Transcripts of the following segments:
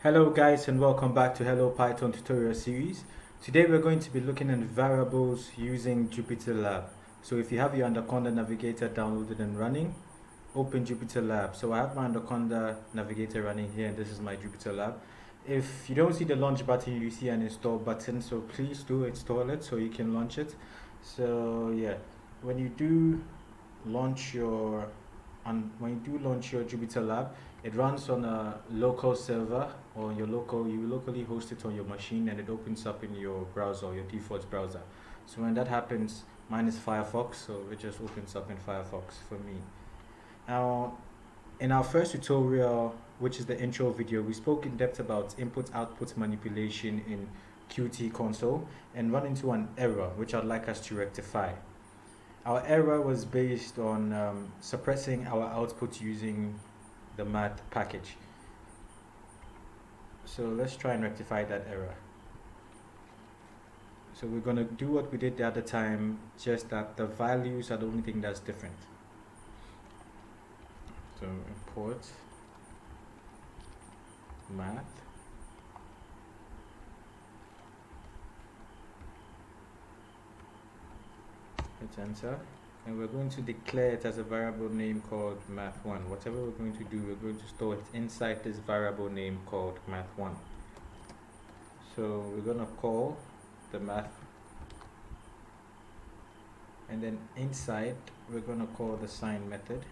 Hello guys and welcome back to Hello Python tutorial series. Today we're going to be looking at variables using Jupyter Lab. So if you have your Anaconda Navigator downloaded and running, open Jupyter Lab. So I have my Anaconda Navigator running here and this is my Jupyter Lab. If you don't see the launch button, you see an install button, so please do install it so you can launch it. So yeah, when you do launch your Jupyter Lab, it runs on a local server or you locally host it on your machine and it opens up in your browser or your default browser. So when that happens, mine is Firefox, so it just opens up in Firefox for me. Now, in our first tutorial, which is the intro video, we spoke in depth about input-output manipulation in Qt console and run into an error which I'd like us to rectify. Our error was based on suppressing our output using the math package. So let's try and rectify that error. So we're going to do what we did the other time, just that the values are the only thing that's different. So import math hit enter, and we're going to declare it as a variable name called math1. Whatever we're going to do, we're going to store it inside this variable name called math1. So we're going to call the math, and then inside we're going to call the sign method,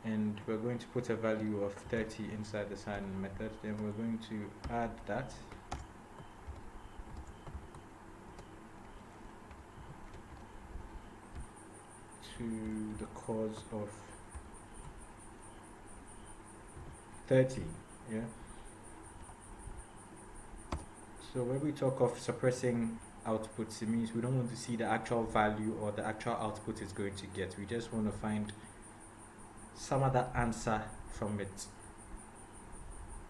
and we're going to put a value of 30 inside the sign method. Then we're going to add that to the cause of 30. Yeah. So when we talk of suppressing outputs, it means we don't want to see the actual value or the actual output is going to get. We just want to find some other answer from it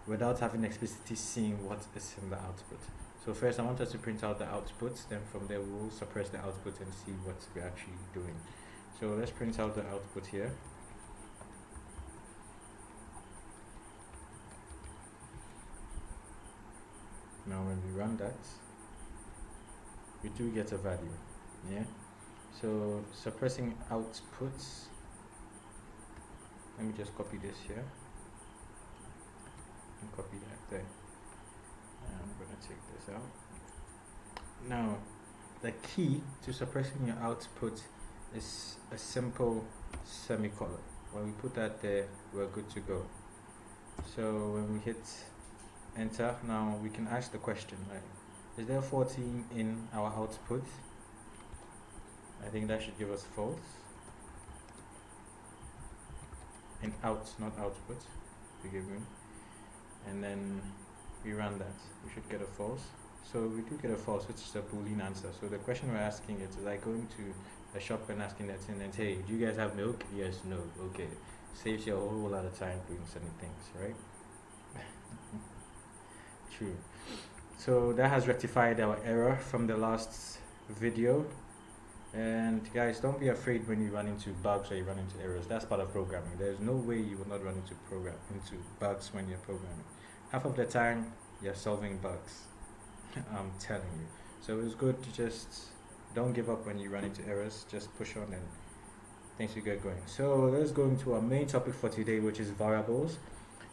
without having explicitly seeing what is in the output. So first I want us to print out the output, then from there we will suppress the output and see what we're actually doing. So let's print out the output here. Now when we run that, we do get a value. Yeah. So suppressing outputs, let me just copy this here and copy that there. And I'm going to take this out. Now the key to suppressing your output is a simple semicolon. When we put that there, we're good to go. So when we hit enter, now we can ask the question, right? Is there 14 in our output? I think that should give us false. In out, not output, forgive me. And then we run that. We should get a false. So we do get a false, which is a Boolean answer. So the question we're asking is like going to a shop and asking that and hey, do you guys have milk? Yes, no, okay. Saves you a whole lot of time doing certain things, right? True. So that has rectified our error from the last video. And guys, don't be afraid when you run into bugs or you run into errors. That's part of programming. There's no way you will not run into bugs when you're programming. Half of the time you're solving bugs. I'm telling you. So it's good to just don't give up when you run into errors. Just push on and things will get going. So let's go into our main topic for today, which is variables.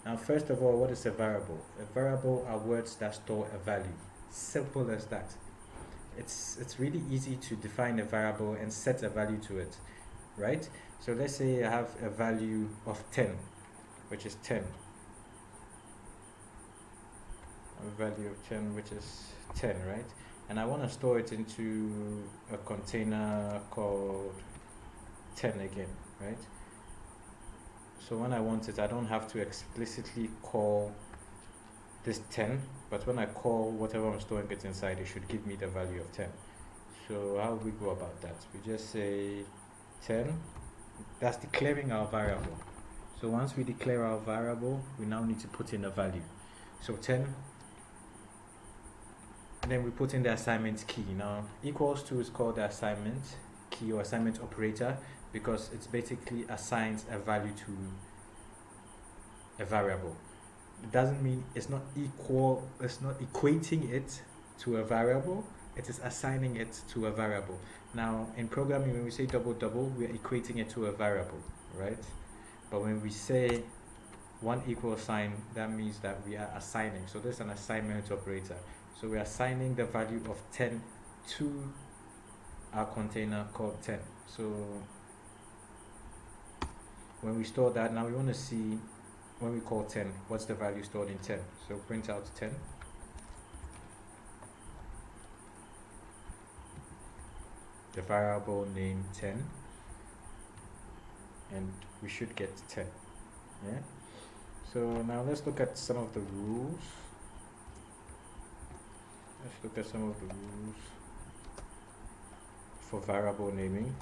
Now first of all, what is a variable? A variable are words that store a value. Simple as that. It's really easy to define a variable and set a value to it, right? So let's say I have a value of 10, which is 10. A value of 10, which is 10, right? And I want to store it into a container called 10 again, right? So when I want it, I don't have to explicitly call this 10, but when I call whatever I'm storing it inside, it should give me the value of 10. So how do we go about that? We just say 10, that's declaring our variable. So once we declare our variable, we now need to put in a value. So 10, and then we put in the assignment key. Now equals to is called the assignment key or assignment operator because it's basically assigns a value to a variable. It doesn't mean it's not equal, it's not equating it to a variable, it is assigning it to a variable. Now, in programming, when we say double double, we are equating it to a variable, right? But when we say one equal sign, that means that we are assigning. So this is an assignment operator. So we are assigning the value of 10 to our container called 10. So when we store that, now we want to see when we call 10, what's the value stored in 10? So print out 10. The variable name 10, and we should get 10. Yeah. So now let's look at some of the rules. Let's look at some of the rules for variable naming.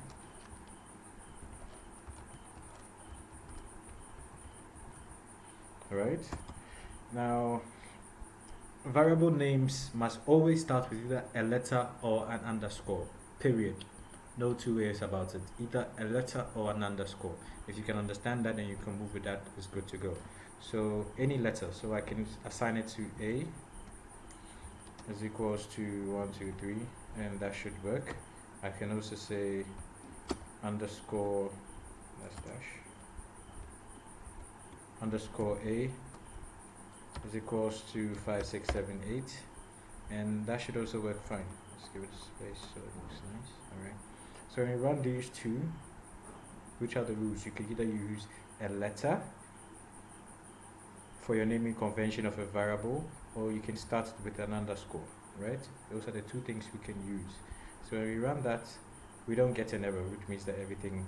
Alright. Now, variable names must always start with either a letter or an underscore. Period. No two ways about it. Either a letter or an underscore. If you can understand that and you can move with that, it's good to go. So any letter. So I can assign it to A is equals to 1, 2, 3, and that should work. I can also say underscore dash underscore A is equals to 5, 6, 7, 8, and that should also work fine. Let's give it a space so it looks nice. Alright. So when you run these two, which are the rules? You can either use a letter for your naming convention of a variable, or you can start with an underscore, right? Those are the two things we can use. So when we run that, we don't get an error, which means that everything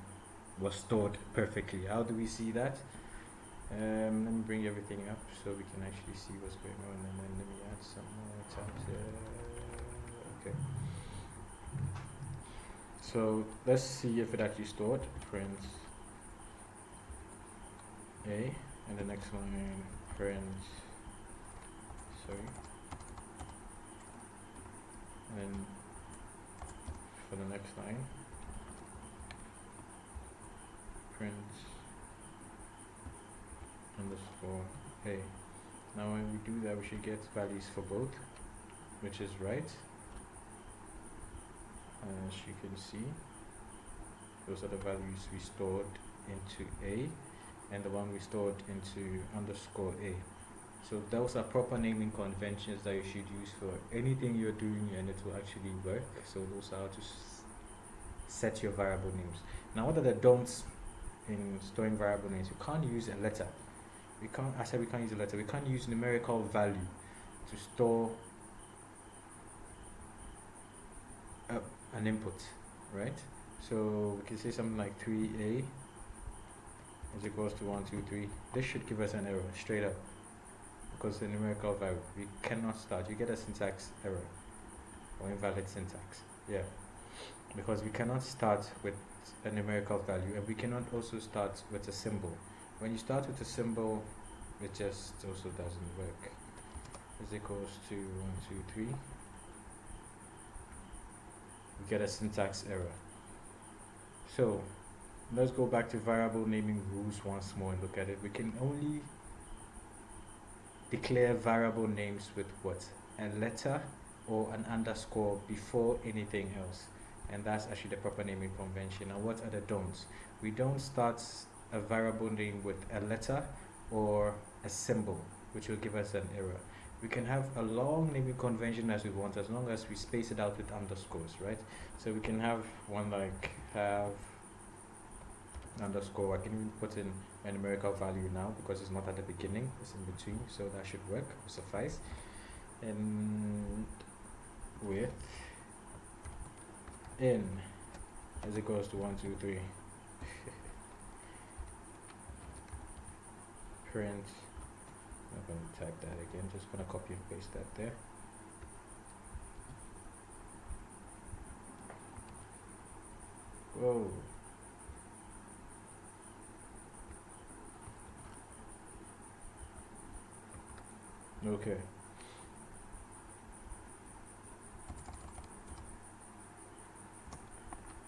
was stored perfectly. How do we see that? Let me bring everything up so we can actually see what's going on, and then let me add some more tabs. Okay. So let's see if it actually stored. Print A, and the next line print, sorry, and then for the next line print underscore A. Now when we do that, we should get values for both, which is right. As you can see, those are the values we stored into A, and the one we stored into underscore A. So those are proper naming conventions that you should use for anything you're doing, and it will actually work. So those are how to set your variable names. Now, what are the don'ts in storing variable names? You can't use a letter. We can't use a letter. We can't use numerical value to store an input, right? So we can say something like 3a is equals to 1, 2, 3. This should give us an error straight up, because the numerical value, we cannot start. You get a syntax error or invalid syntax. Yeah, because we cannot start with a numerical value, and we cannot also start with a symbol. When you start with a symbol, it just also doesn't work. Is equals to 1, 2, 3. We get a syntax error. So let's go back to variable naming rules once more and look at it. We can only declare variable names with what? A letter or an underscore before anything else. And that's actually the proper naming convention. Now, what are the don'ts? We don't start a variable name with a letter or a symbol, which will give us an error. We can have a long naming convention as we want, as long as we space it out with underscores, right? So we can have one like have underscore. I can even put in a numerical value now because it's not at the beginning, it's in between, so that should work, suffice. And with in as equals to 1, 2, 3. Print. I'm going to type that again, just going to copy and paste that there. Whoa. Okay.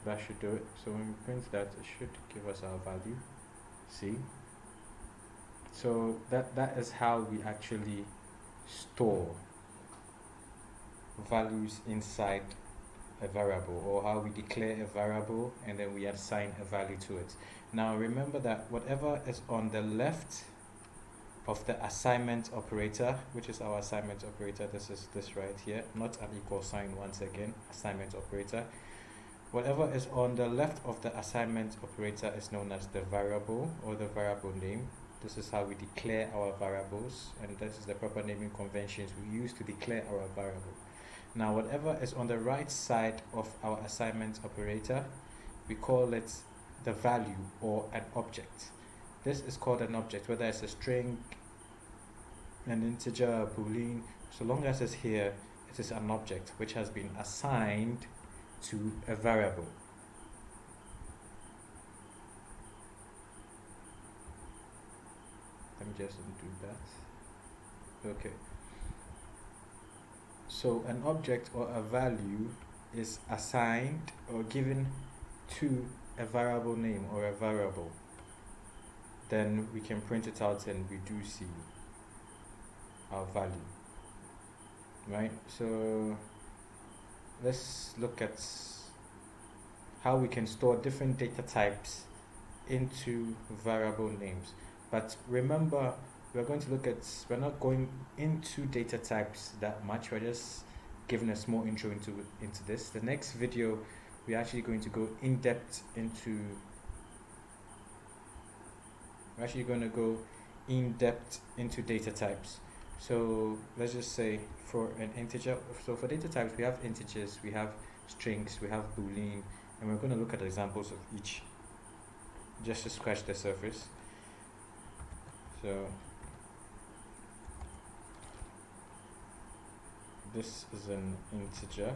That should do it. So when we print that, it should give us our value. See? So that is how we actually store values inside a variable, or how we declare a variable and then we assign a value to it. Now remember that whatever is on the left of the assignment operator, which is our assignment operator, this is this right here, not an equal sign, once again, assignment operator. Whatever is on the left of the assignment operator is known as the variable, or the variable name. This is how we declare our variables, and this is the proper naming conventions we use to declare our variable. Now whatever is on the right side of our assignment operator, we call it the value, or an object. This is called an object, whether it's a string, an integer, a boolean. So long as it's here, it is an object which has been assigned to a variable. Let me just undo that. Okay. So an object or a value is assigned or given to a variable name or a variable. Then we can print it out and we do see our value, right? So let's look at how we can store different data types into variable names. But remember, we're going to look at, we're not going into data types that much, we're just giving a small intro into this. The next video, we're actually going to go in depth into, we're actually going to go in depth into data types. So let's just say for an integer, so for data types we have integers, we have strings, we have boolean, and we're going to look at examples of each just to scratch the surface. So this is an integer.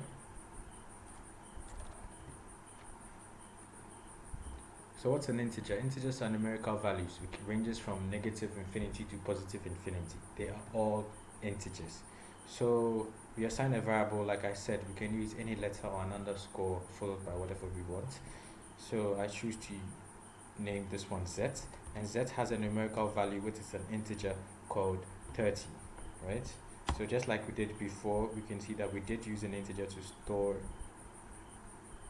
So what's an integer? Integers are numerical values which ranges from negative infinity to positive infinity. They are all integers. So we assign a variable, like I said, we can use any letter or an underscore followed by whatever we want. So I choose to name this one Z, and Z has a numerical value which is an integer called 30, right? So just like we did before, we can see that we did use an integer to store,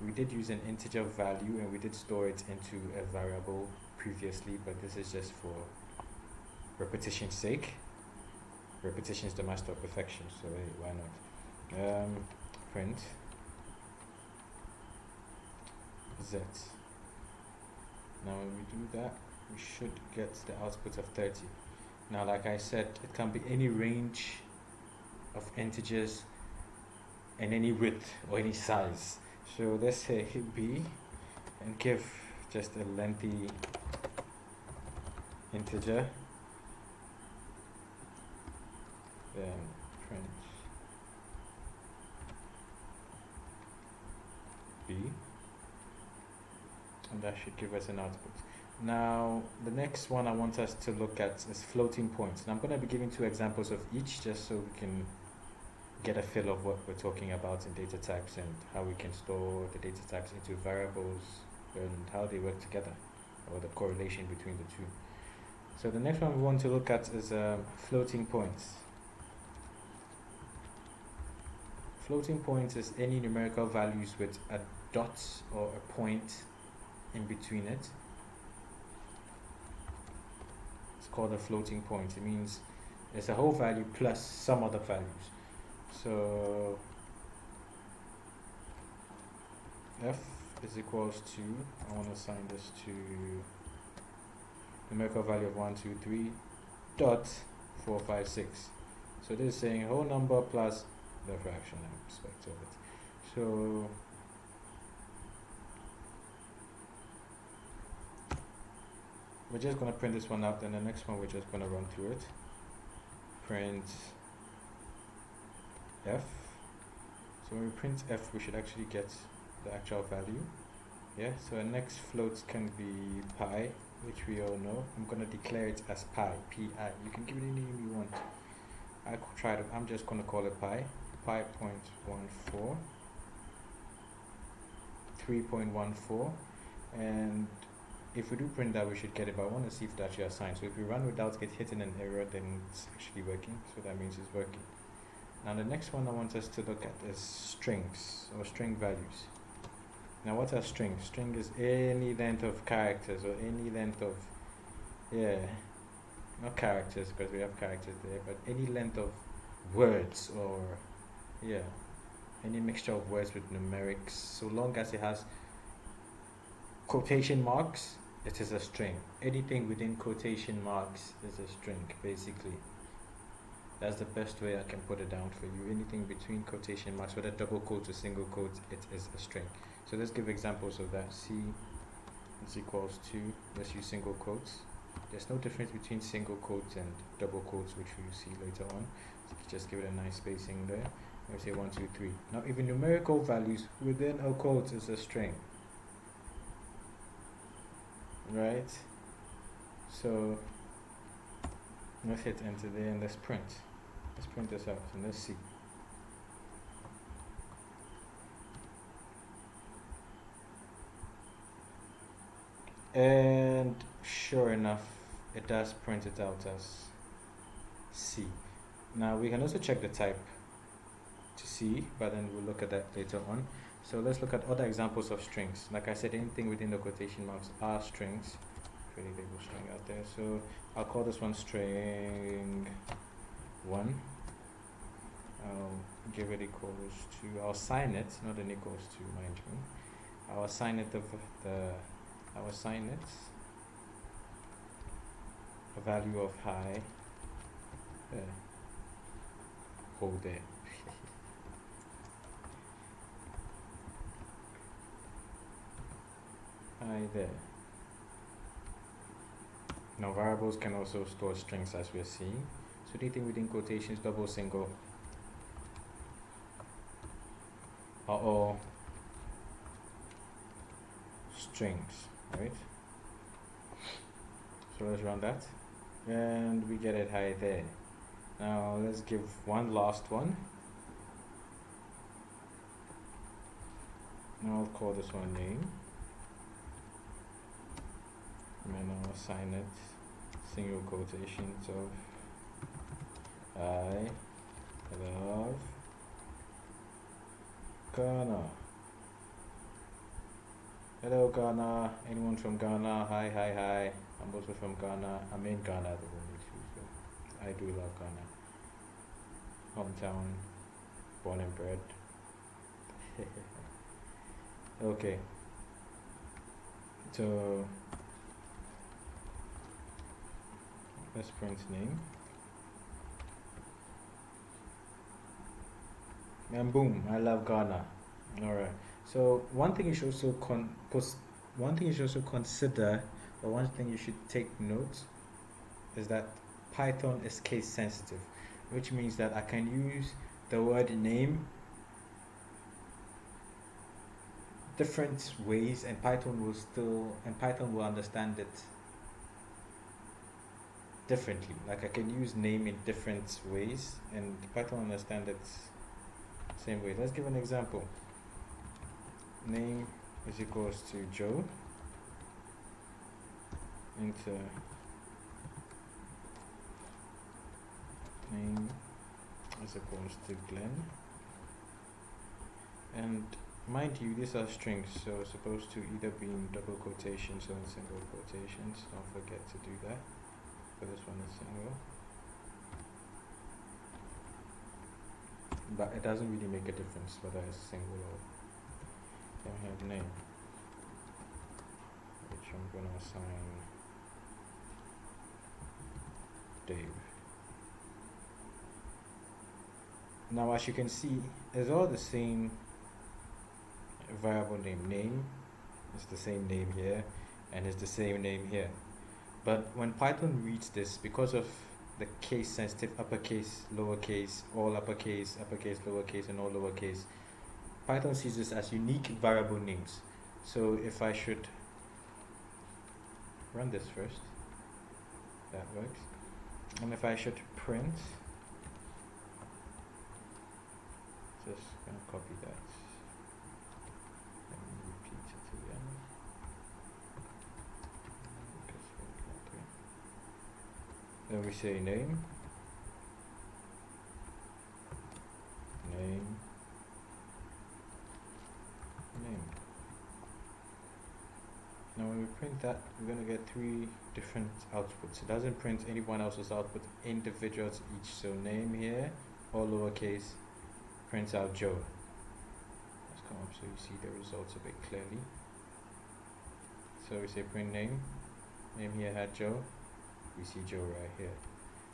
we did use an integer value and we did store it into a variable previously, but this is just for repetition's sake. Repetition is the master of perfection, so hey, why not? Print Z. Now when we do that, we should get the output of 30. Now like I said, it can be any range of integers and any width or any size. So let's say B and give just a lengthy integer, then print B, and that should give us an output. Now the next one I want us to look at is floating points, and I'm going to be giving two examples of each just so we can get a feel of what we're talking about in data types and how we can store the data types into variables and how they work together, or the correlation between the two. So the next one we want to look at is floating points. Floating points is any numerical values with a dot or a point in between it. It's called a floating point. It means it's a whole value plus some other values. So f is equals to, I want to assign this to numerical value of 1, 2, 3 dot 4, 5, 6. So this is saying a whole number plus the fraction aspect of it. So we're just going to print this one out, and the next one we're just going to run through it. Print f. So when we print f, we should actually get the actual value. Yeah, so the next float can be pi, which we all know. I'm going to declare it as pi, pi. You can give it any name you want. I could try to, I'm just going to call it pi. Pi 0.14, 3.14, and if we do print that, we should get it, but I want to see if it's actually assigned. So if we run without hitting an error, then it's actually working. So that means it's working. Now the next one I want us to look at is strings or string values. Now what are strings? String is any length of characters or any length of, not characters because we have characters there, but any length of words or, any mixture of words with numerics, so long as it has quotation marks, it is a string. Anything within quotation marks is a string, basically. That's the best way I can put it down for you. Anything between quotation marks, whether double quotes or single quotes, it is a string. So let's give examples of that. C is equals to, let's use single quotes. There's no difference between single quotes and double quotes, which we will see later on. So just give it a nice spacing there. Let's say 1, 2, 3. Now even numerical values within a quote is a string. Right? So let's hit enter there and let's print. Let's print this out and let's see. And sure enough, it does print it out as C. Now we can also check the type to see, but then we'll look at that later on. So let's look at other examples of strings. Like I said, anything within the quotation marks are strings. Pretty label string out there. So I'll call this one string 1. I'll give it equals to, I'll assign it, not an equals to, mind me. I'll assign it I'll assign it a value of high. Hold there. High there. Now variables can also store strings as we're seeing. So anything within quotations, double, single, are all strings, right? So let's run that. And we get it high there. Now let's give one last one. Now I'll call this one name. And then I'll assign it single quotations of I love Ghana. Hello Ghana, anyone from Ghana? Hi, hi, hi. I'm also from Ghana. I'm in Ghana at the moment too, so I do love Ghana. Hometown, born and bred. Okay. So let's print name. And boom, I love Ghana. Alright. So one thing you should also consider, or one thing you should take note, is that Python is case sensitive, which means that I can use the word name different ways, and Python will understand it differently. Like I can use name in different ways, and Python understand it same way. Let's give an example. Name is equals to Joe. Enter. Name is equals to Glenn. And mind you, these are strings, so it's supposed to either be in double quotations or in single quotations. Don't forget to do that. For this one is single. But it doesn't really make a difference whether it's single or. Then we have name, which I'm going to assign Dave. Now as you can see, it's all the same variable name. Name is the same name here, and it's the same name here. But when Python reads this, because of the case sensitive uppercase, lowercase, all uppercase, uppercase, lowercase, and all lowercase, Python sees this as unique variable names. So if I should run this first, that works. And if I should print, just gonna copy that and repeat it again. Then we say name, name, name. Now when we print that, we're going to get three different outputs. It doesn't print anyone else's output individual to each. So name here, all lowercase, prints out Joe. Let's come up so you see the results a bit clearly. So we say print name, name here had Joe, we see Joe right here.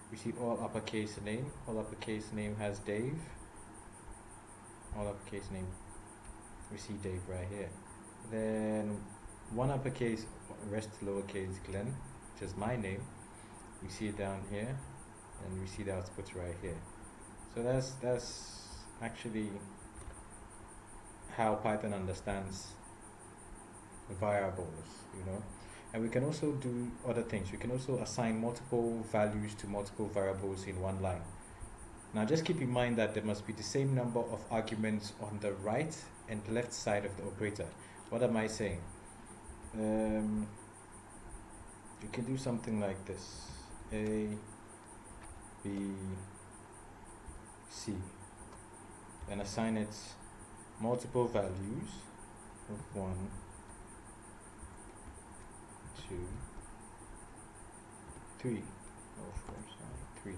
We see all uppercase name, all uppercase name has Dave, all uppercase name, we see Dave right here. Then one uppercase, rest lowercase Glenn, which is my name, we see it down here, and we see the outputs right here. So that's actually how Python understands variables, you know. And we can also do other things. We can also assign multiple values to multiple variables in one line. Now just keep in mind that there must be the same number of arguments on the right and left side of the operator. What am I saying? You can do something like this: A, B, C, and assign it multiple values of 1, 2, 3, oh, 4, sorry, 3.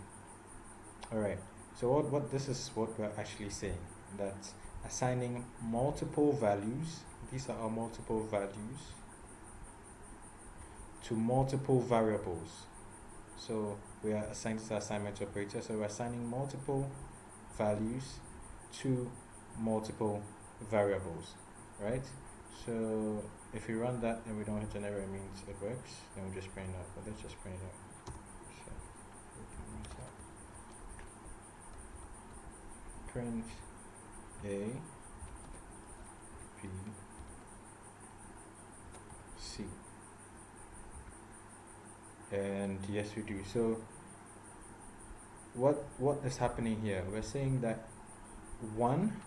Alright, so what this is what we're actually saying, that assigning multiple values, these are our multiple values, to multiple variables. So we are assigning this assignment operator, so we're assigning multiple values to multiple variables, right? So if we run that and we don't hit an error, it means it works. Then we just print it out. But let's just print it out. So print A, B, C. And yes, we do. So what is happening here? We're saying that 1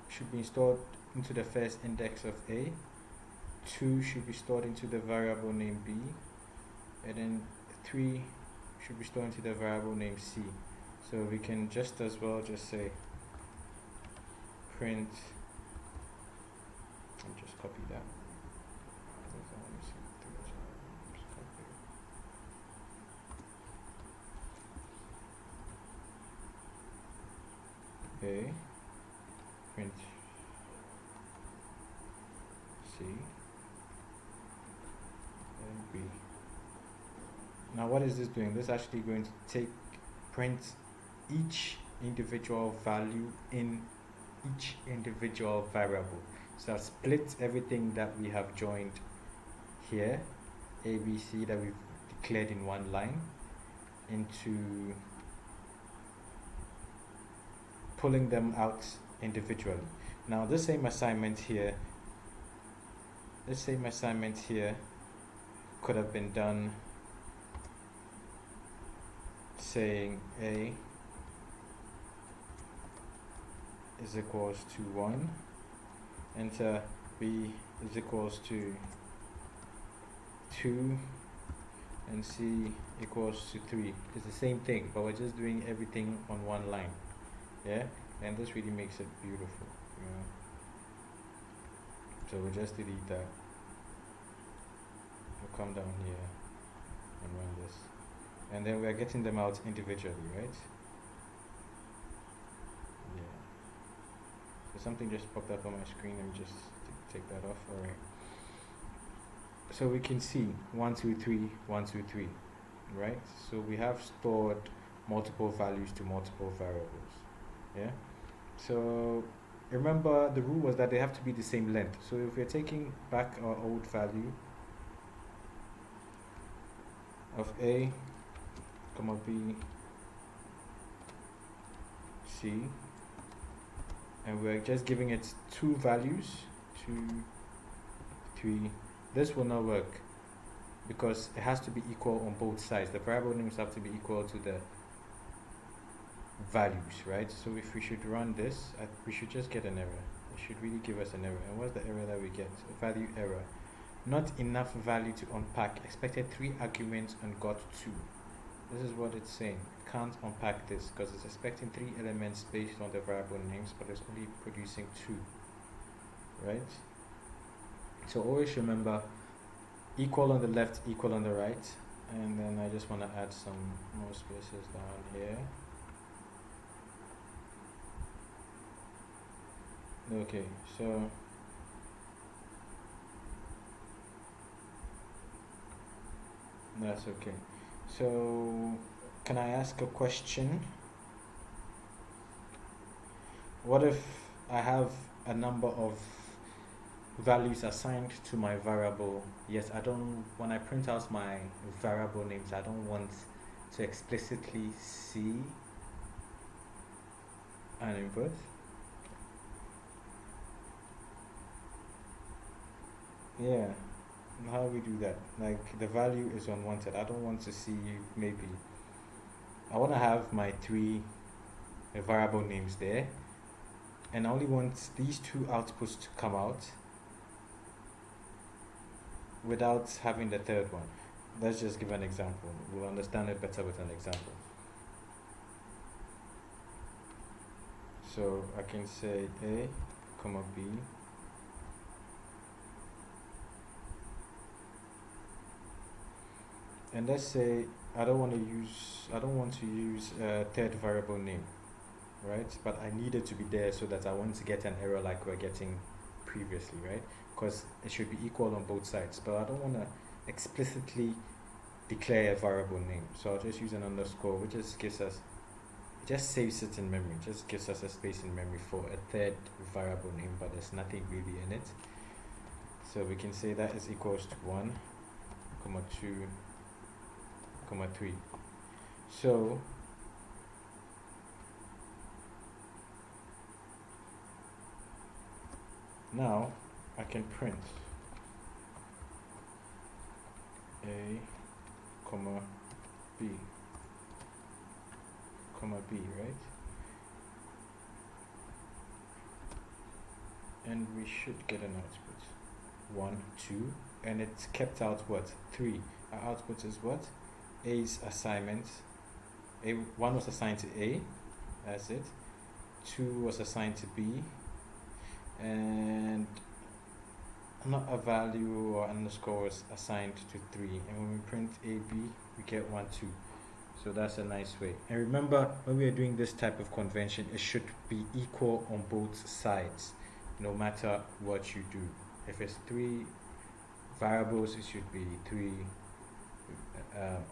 should be stored into the first index of A, 2 should be stored into the variable name B, and then 3 should be stored into the variable name C. So we can just as well just say print, I'll just copy that. A, print C, and B. Now what is this doing? This is actually going to print each individual value in each individual variable. So I've split everything that we have joined here, A, B, C, that we've declared in one line, into pulling them out individually. Now this same assignment here could have been done saying A is equals to 1, enter B is equals to 2, and C equals to 3. It's the same thing, but we're just doing everything on one line. Yeah, and this really makes it beautiful, you know. So we'll just delete that. We'll come down here and run this, and then we're getting them out individually, right? Yeah. So something just popped up on my screen. Let me just take that off. All right. So we can see 1, 2, 3, 1, 2, 3, right? So we have stored multiple values to multiple variables. Yeah, so remember the rule was that they have to be the same length. So if we're taking back our old value of A, comma B, C, and we're just giving it 2 values, 2, 3, this will not work because it has to be equal on both sides. The variable names have to be equal to the values, right? So if we should run this, we should just get an error. It should really give us an error. And what's the error that we get? A value error. Not enough value to unpack. Expected 3 arguments and got 2. This is what it's saying. It can't unpack this because it's expecting 3 elements based on the variable names, but it's only producing 2. Right? So always remember equal on the left, equal on the right. And then I just want to add some more spaces down here. Okay, so that's okay. So can I ask a question? What if I have a number of values assigned to my variable? Yes, I don't, when I print out my variable names, I don't want to explicitly see an input. Yeah, how we do that? Like the value is unwanted. I don't want to see maybe. I want to have my 3 variable names there, and I only want these 2 outputs to come out without having the third one. Let's just give an example. We'll understand it better with an example. So I can say A, comma B. And let's say I don't want to use a third variable name, right? But I need it to be there so that I want to get an error like we're getting previously, right? Because it should be equal on both sides, but I don't want to explicitly declare a variable name. So I'll just use an underscore, which just gives us, it just saves it in memory, just gives us a space in memory for a third variable name, but there's nothing really in it. So we can say that is equals to 1, comma 2, comma 3. So now I can print A, comma B, comma B, right? And we should get an output 1, 2, and it's kept out what? 3. Our output is what? A's assignment. A1 was assigned to A, that's it. 2 was assigned to B, and not a value or underscore was assigned to 3. And when we print AB, we get 1, 2. So that's a nice way. And remember, when we are doing this type of convention, it should be equal on both sides, no matter what you do. If it's 3 variables, it should be 3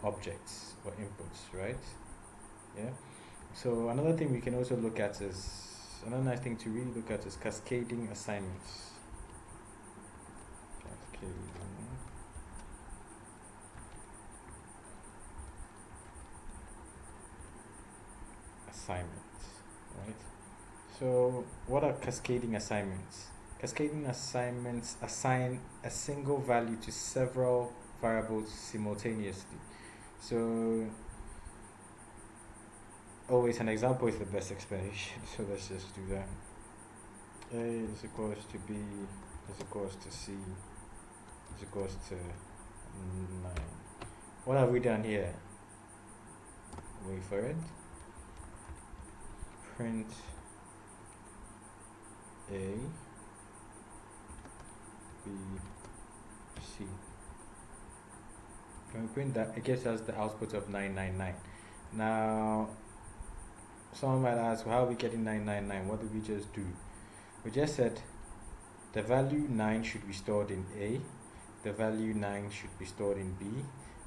objects or inputs, right? Yeah. So another thing we can also look at is, another nice thing to really look at is cascading assignments. Cascading assignments, right? So what are cascading assignments? Cascading assignments assign a single value to several variables simultaneously. So always an example is the best explanation. So let's just do that. A is equals to B is equals to C is equals to 9. What have we done here? Wait for it. Print A, B, C. When we print that, it gives us the output of 999. Now, someone might ask, well, how are we getting 999? What did we just do? We just said the value 9 should be stored in A, the value 9 should be stored in B,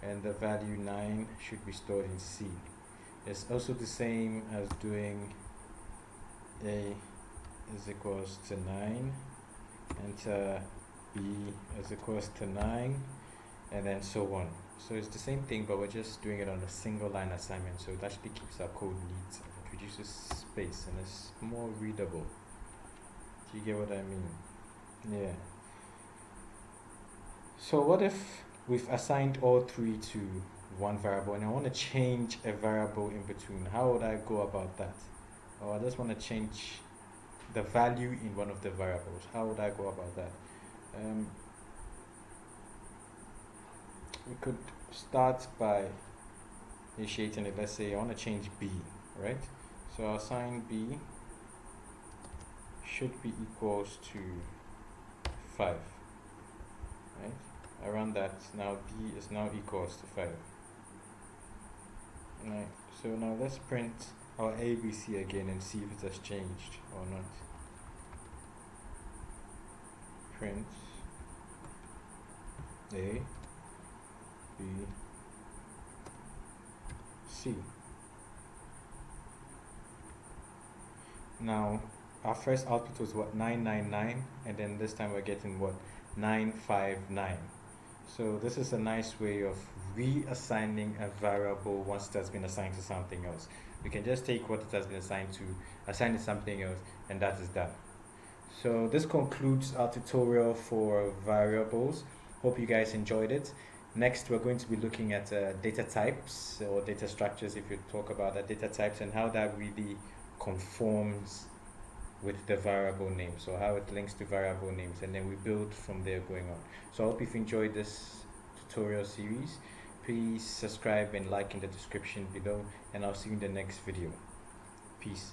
and the value 9 should be stored in C. It's also the same as doing A is equals to 9, enter B is equals to 9, and then so on. So it's the same thing, but we're just doing it on a single line assignment, so it actually keeps our code neat, it reduces space, and it's more readable. Do you get what I mean? Yeah. So what if we've assigned all 3 to one variable and I want to change a variable in between? How would I go about that? Or I just want to change the value in one of the variables. How would I go about that? we could start by initiating it. Let's say I want to change B, right? So I'll assign B should be equals to 5, right? I run that. Now B is now equals to 5. Right. So now let's print our ABC again and see if it has changed or not. Print A, B, C. Now our first output was what, 999, and then this time we're getting what, 959. So this is a nice way of reassigning a variable once it has been assigned to something else. We can just take what it has been assigned to, assign it something else, and that is done. So this concludes our tutorial for variables. Hope you guys enjoyed it. Next, we're going to be looking at data types or data structures, if you talk about that, data types, and how that really conforms with the variable name, so how it links to variable names, and then we build from there going on. So I hope you've enjoyed this tutorial series. Please subscribe and like in the description below, and I'll see you in the next video. Peace.